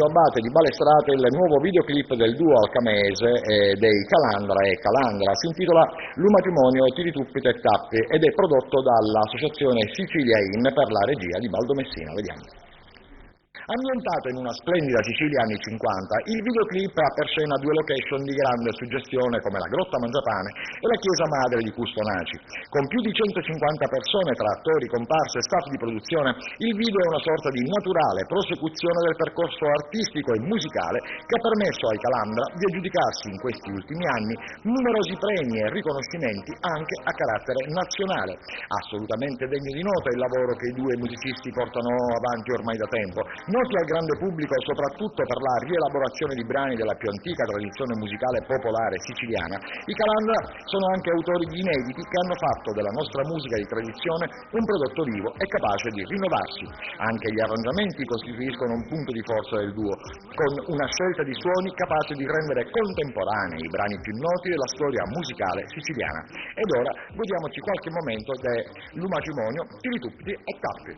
Mario Abate di Balestrate il nuovo videoclip del duo alcamese dei Calandra e Calandra. Si intitola Lu matrimonio tiri tuppite e tappi ed è prodotto dall'associazione Sicilia In per la regia di Baldo Messina. Vediamo. Ambientato in una splendida Sicilia anni 50, il videoclip ha per scena due location di grande suggestione come la Grotta Mangiapane e la chiesa madre di Custonaci. Con più di 150 persone tra attori, comparse e staff di produzione, il video è una sorta di naturale prosecuzione del percorso artistico e musicale che ha permesso ai Calandra di aggiudicarsi in questi ultimi anni numerosi premi e riconoscimenti anche a carattere nazionale. Assolutamente degno di nota il lavoro che i due musicisti portano avanti ormai da tempo. Noti al grande pubblico soprattutto per la rielaborazione di brani della più antica tradizione musicale popolare siciliana, i Calandra sono anche autori di inediti che hanno fatto della nostra musica di tradizione un prodotto vivo e capace di rinnovarsi. Anche gli arrangiamenti costituiscono un punto di forza del duo, con una scelta di suoni capace di rendere contemporanei i brani più noti della storia musicale siciliana. Ed ora godiamoci qualche momento del matrimonio tiri tuppiti e tappi.